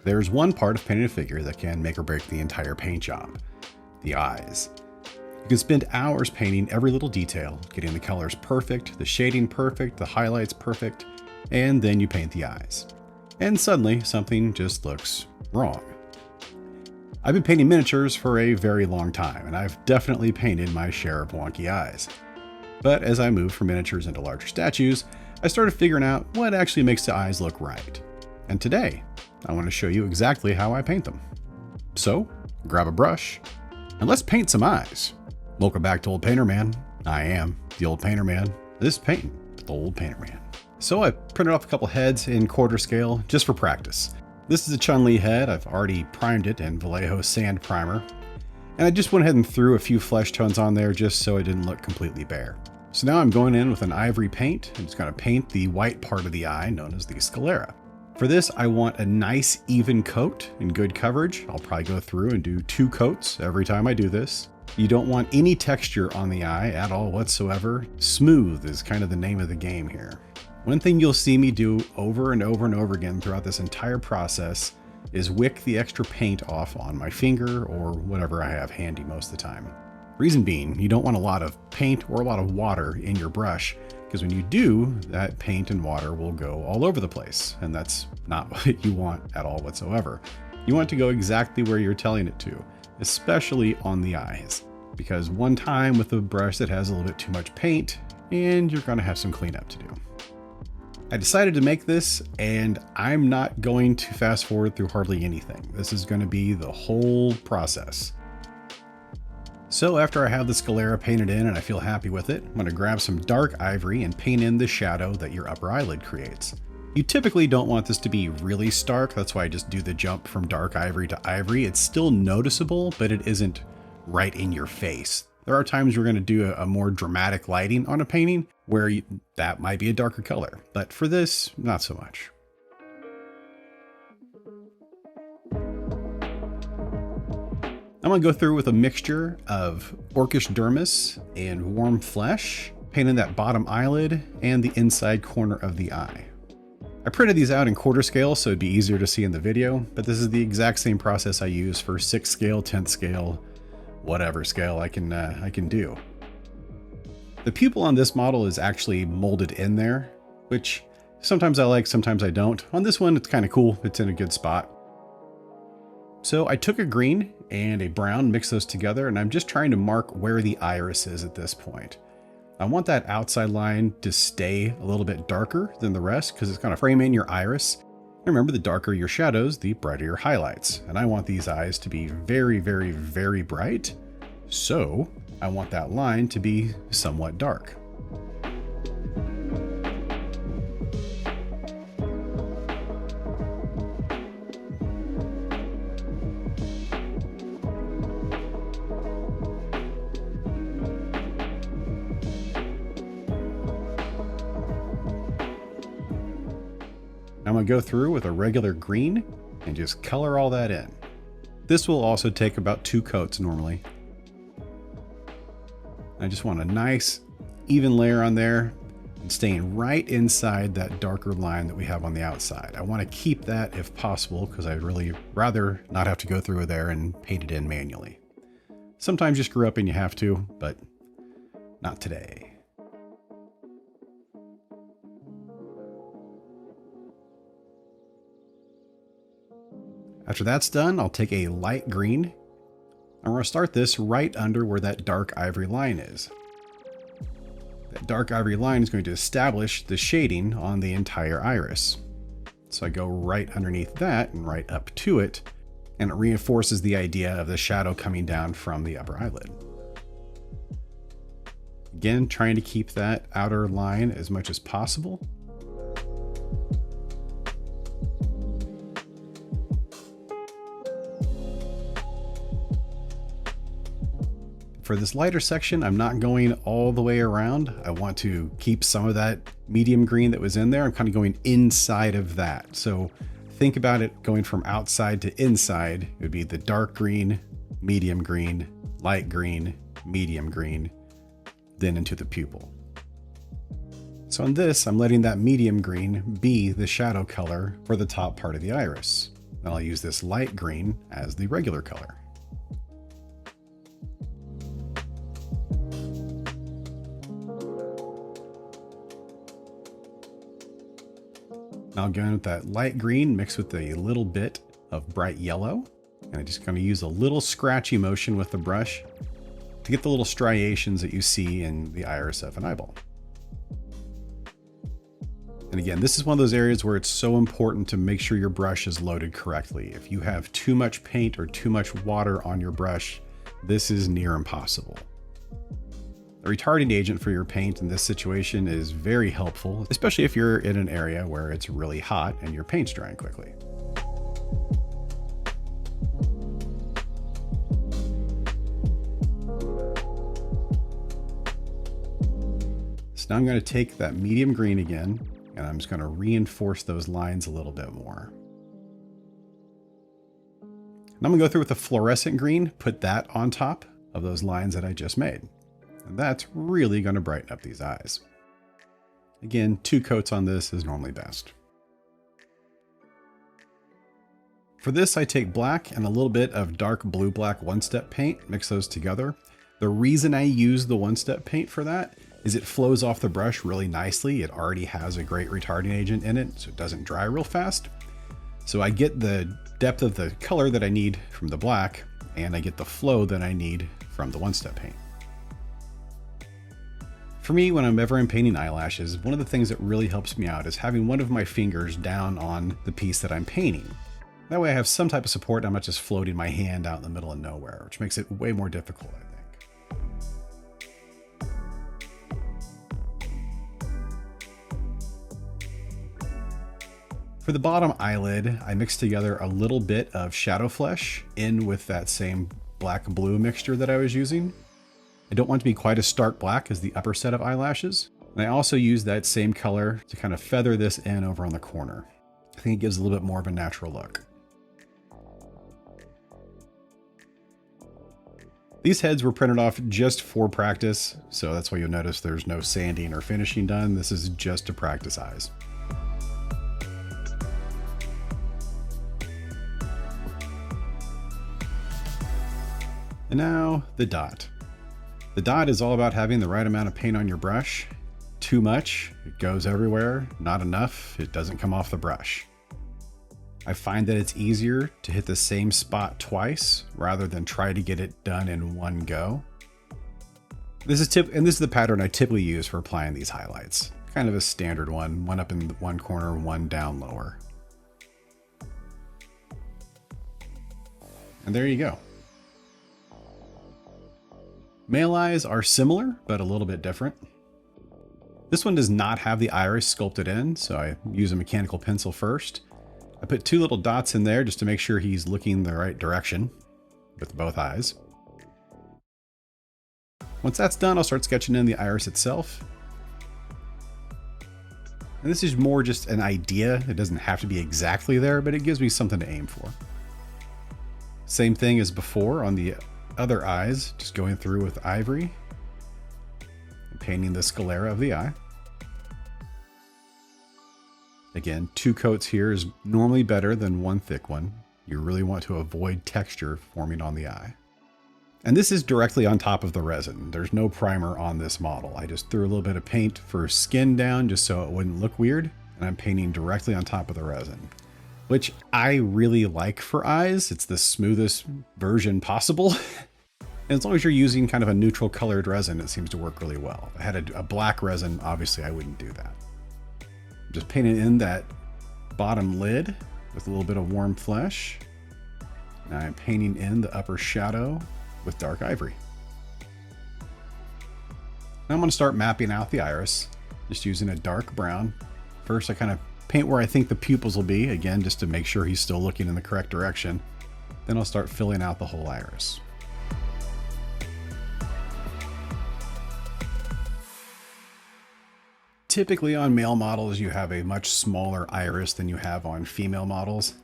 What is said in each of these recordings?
There's one part of painting a figure that can make or break the entire paint job: the eyes. You can spend hours painting every little detail, getting the colors perfect, the shading perfect, the highlights perfect, and then you paint the eyes. And suddenly something just looks wrong. I've been painting miniatures for a very long time, and I've definitely painted my share of wonky eyes. But as I moved from miniatures into larger statues, I started figuring out what actually makes the eyes look right. And today, I want to show you exactly how I paint them. So, grab a brush, and let's paint some eyes. Welcome back to Old Painter Man. I am the Old Painter Man. This is painting with the Old Painter Man. So I printed off a couple heads in quarter scale just for practice. This is a Chun-Li head. I've already primed it in Vallejo sand primer. And I just went ahead and threw a few flesh tones on there just so it didn't look completely bare. So now I'm going in with an ivory paint. I'm just going to paint the white part of the eye known as the sclera. For this, I want a nice even coat in good coverage. I'll probably go through and do 2 coats every time I do this. You don't want any texture on the eye at all whatsoever. Smooth is kind of the name of the game here. One thing you'll see me do over and over and over again throughout this entire process is wick the extra paint off on my finger or whatever I have handy most of the time. Reason being, you don't want a lot of paint or a lot of water in your brush, because when you do, that paint and water will go all over the place, and that's not what you want at all whatsoever. You want it to go exactly where you're telling it to, especially on the eyes, because one time with a brush that has a little bit too much paint, and you're going to have some cleanup to do. I decided to make this, and I'm not going to fast forward through hardly anything. This is going to be the whole process. So after I have the sclera painted in and I feel happy with it, I'm going to grab some dark ivory and paint in the shadow that your upper eyelid creates. You typically don't want this to be really stark, that's why I just do the jump from dark ivory to ivory. It's still noticeable, but it isn't right in your face. There are times we're going to do a more dramatic lighting on a painting where that might be a darker color, but for this, not so much. I'm going to go through with a mixture of orcish dermis and warm flesh, painting that bottom eyelid and the inside corner of the eye. I printed these out in quarter scale so it'd be easier to see in the video, but this is the exact same process I use for 6th scale, 10th scale, whatever scale I can do. The pupil on this model is actually molded in there, which sometimes I like, sometimes I don't. On this one, it's kind of cool. It's in a good spot. So I took a green and a brown, mixed those together, and I'm just trying to mark where the iris is at this point. I want that outside line to stay a little bit darker than the rest because it's going to frame in your iris. And remember, the darker your shadows, the brighter your highlights. And I want these eyes to be very, very, very bright. So I want that line to be somewhat dark. I'm going to go through with a regular green and just color all that in. This will also take about 2 coats normally. I just want a nice even layer on there and staying right inside that darker line that we have on the outside. I want to keep that if possible because I'd really rather not have to go through there and paint it in manually. Sometimes you screw up and you have to, but not today. After that's done, I'll take a light green. I'm going to start this right under where that dark ivory line is. That dark ivory line is going to establish the shading on the entire iris. So I go right underneath that and right up to it, and it reinforces the idea of the shadow coming down from the upper eyelid. Again, trying to keep that outer line as much as possible. For this lighter section, I'm not going all the way around. I want to keep some of that medium green that was in there. I'm kind of going inside of that. So think about it going from outside to inside. It would be the dark green, medium green, light green, medium green, then into the pupil. So on this, I'm letting that medium green be the shadow color for the top part of the iris. Then I'll use this light green as the regular color. Now I'll go in with that light green mixed with a little bit of bright yellow. And I'm just going to use a little scratchy motion with the brush to get the little striations that you see in the iris of an eyeball. And again, this is one of those areas where it's so important to make sure your brush is loaded correctly. If you have too much paint or too much water on your brush, this is near impossible. A retarding agent for your paint in this situation is very helpful, especially if you're in an area where it's really hot and your paint's drying quickly. So now I'm going to take that medium green again, and I'm just going to reinforce those lines a little bit more. Now I'm going to go through with the fluorescent green, put that on top of those lines that I just made. And that's really going to brighten up these eyes. Again, 2 coats on this is normally best. For this, I take black and a little bit of dark blue-black one-step paint, mix those together. The reason I use the one-step paint for that is it flows off the brush really nicely. It already has a great retarding agent in it, so it doesn't dry real fast. So I get the depth of the color that I need from the black, and I get the flow that I need from the one-step paint. For me, whenever I'm painting eyelashes, one of the things that really helps me out is having one of my fingers down on the piece that I'm painting. That way I have some type of support, I'm not just floating my hand out in the middle of nowhere, which makes it way more difficult, I think. For the bottom eyelid, I mixed together a little bit of shadow flesh in with that same black-blue mixture that I was using. I don't want it to be quite as stark black as the upper set of eyelashes. And I also used that same color to kind of feather this in over on the corner. I think it gives a little bit more of a natural look. These heads were printed off just for practice, so that's why you'll notice there's no sanding or finishing done. This is just to practice eyes. And now the dot. The dot is all about having the right amount of paint on your brush. Too much, it goes everywhere. Not enough, it doesn't come off the brush. I find that it's easier to hit the same spot twice rather than try to get it done in one go. This is the pattern I typically use for applying these highlights. Kind of a standard one up in one corner, one down lower. And there you go. Male eyes are similar, but a little bit different. This one does not have the iris sculpted in, so I use a mechanical pencil first. I put 2 little dots in there just to make sure he's looking the right direction with both eyes. Once that's done, I'll start sketching in the iris itself. And this is more just an idea. It doesn't have to be exactly there, but it gives me something to aim for. Same thing as before on the other eyes, just going through with ivory and painting the sclera of the eye. Again, 2 coats here is normally better than 1 thick one. You really want to avoid texture forming on the eye. And this is directly on top of the resin. There's no primer on this model. I just threw a little bit of paint for skin down just so it wouldn't look weird. And I'm painting directly on top of the resin, which I really like for eyes. It's the smoothest version possible. And as long as you're using kind of a neutral colored resin, it seems to work really well. If I had a black resin, obviously I wouldn't do that. I'm just painting in that bottom lid with a little bit of warm flesh. Now I'm painting in the upper shadow with dark ivory. Now I'm going to start mapping out the iris, just using a dark brown. First, I kind of paint where I think the pupils will be, again, just to make sure he's still looking in the correct direction. Then I'll start filling out the whole iris. Typically on male models, you have a much smaller iris than you have on female models.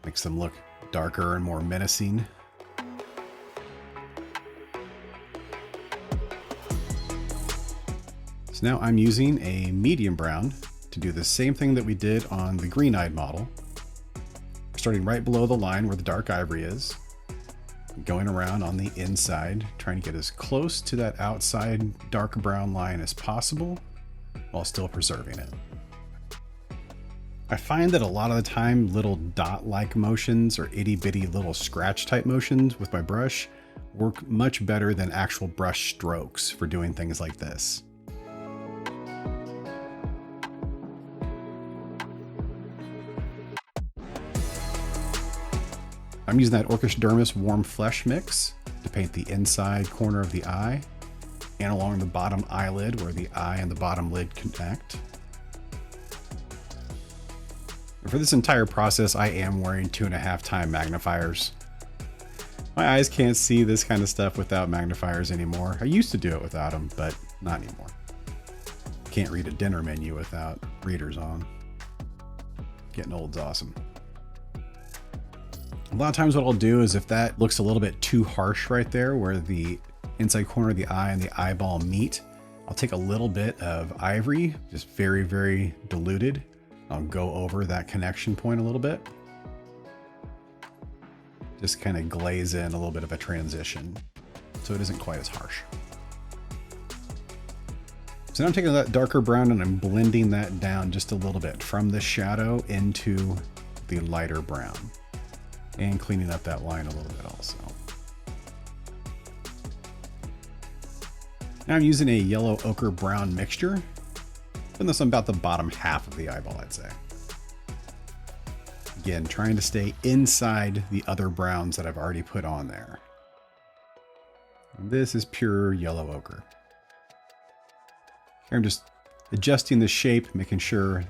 Makes them look darker and more menacing. So now I'm using a medium brown to do the same thing that we did on the green-eyed model. starting right below the line where the dark ivory is, going around on the inside, trying to get as close to that outside dark brown line as possible while still preserving it. I find that a lot of the time little dot-like motions or itty-bitty little scratch type motions with my brush work much better than actual brush strokes for doing things like this. I'm using that Orcish Dermis Warm Flesh mix to paint the inside corner of the eye and along the bottom eyelid where the eye and the bottom lid connect. And for this entire process, I am wearing 2.5x magnifiers. My eyes can't see this kind of stuff without magnifiers anymore. I used to do it without them, but not anymore. Can't read a dinner menu without readers on. Getting old's awesome. A lot of times what I'll do is if that looks a little bit too harsh right there where the inside corner of the eye and the eyeball meet, I'll take a little bit of ivory, just very, very diluted. I'll go over that connection point a little bit. Just kind of glaze in a little bit of a transition so it isn't quite as harsh. So now I'm taking that darker brown and I'm blending that down just a little bit from the shadow into the lighter brown. And cleaning up that line a little bit also. Now I'm using a yellow ochre brown mixture. Putting this on about the bottom half of the eyeball, I'd say. Again, trying to stay inside the other browns that I've already put on there. And this is pure yellow ochre. Here I'm just adjusting the shape, making sure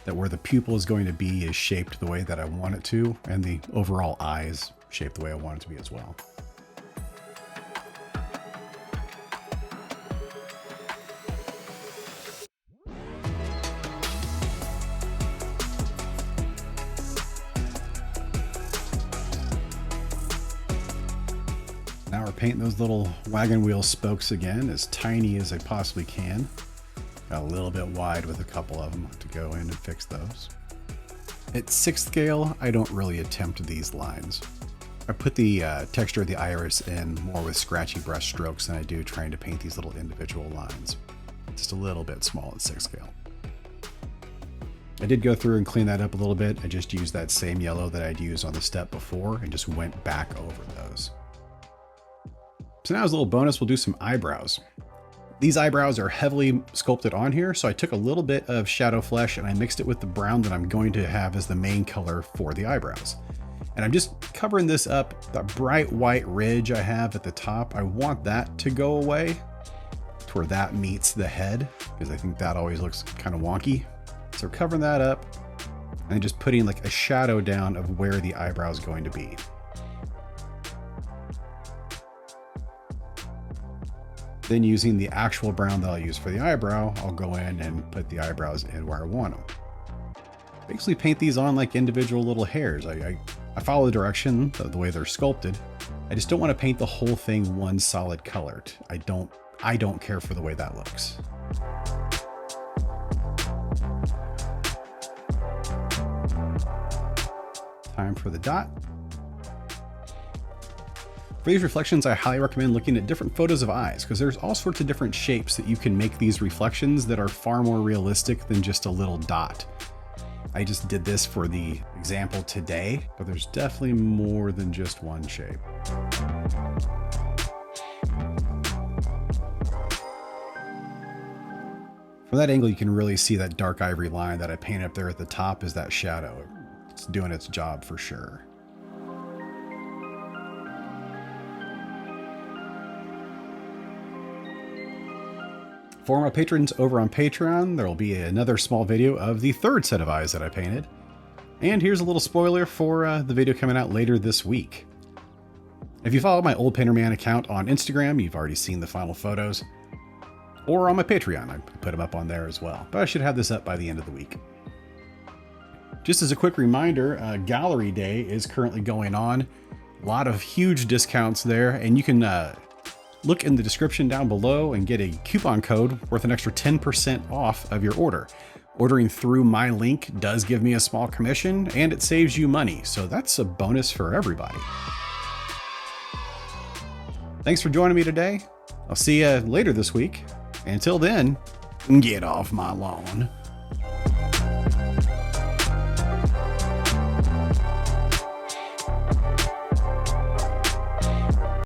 that where the pupil is going to be is shaped the way that I want it to, and the overall eye is shaped the way I want it to be as well. Now we're painting those little wagon wheel spokes again, as tiny as I possibly can. Got a little bit wide with a couple of them to go in and fix those. At 6th scale, I don't really attempt these lines. I put the texture of the iris in more with scratchy brush strokes than I do trying to paint these little individual lines. Just a little bit small at 6th scale. I did go through and clean that up a little bit. I just used that same yellow that I'd used on the step before and just went back over those. So now as a little bonus, we'll do some eyebrows. These eyebrows are heavily sculpted on here, so I took a little bit of shadow flesh and I mixed it with the brown that I'm going to have as the main color for the eyebrows. And I'm just covering this up, the bright white ridge I have at the top. I want that to go away to where that meets the head, because I think that always looks kind of wonky. So covering that up and just putting like a shadow down of where the eyebrow is going to be. Then using the actual brown that I'll use for the eyebrow, I'll go in and put the eyebrows in where I want them. Basically paint these on like individual little hairs. I follow the direction of the way they're sculpted. I just don't want to paint the whole thing one solid color. I don't care for the way that looks. Time for the dot. For these reflections, I highly recommend looking at different photos of eyes, because there's all sorts of different shapes that you can make these reflections that are far more realistic than just a little dot. I just did this for the example today, but there's definitely more than just one shape. From that angle, you can really see that dark ivory line that I painted up there at the top is that shadow. It's doing its job for sure. For my patrons over on Patreon, there will be another small video of the third set of eyes that I painted. And here's a little spoiler for the video coming out later this week. If you follow my Old Painter Man account on Instagram, you've already seen the final photos. Or on my Patreon, I put them up on there as well. But I should have this up by the end of the week. Just as a quick reminder, Gallery Day is currently going on. A lot of huge discounts there, and you can look in the description down below and get a coupon code worth an extra 10% off of your order. Ordering through my link does give me a small commission, and it saves you money, so that's a bonus for everybody. Thanks for joining me today. I'll see you later this week. Until then, get off my lawn.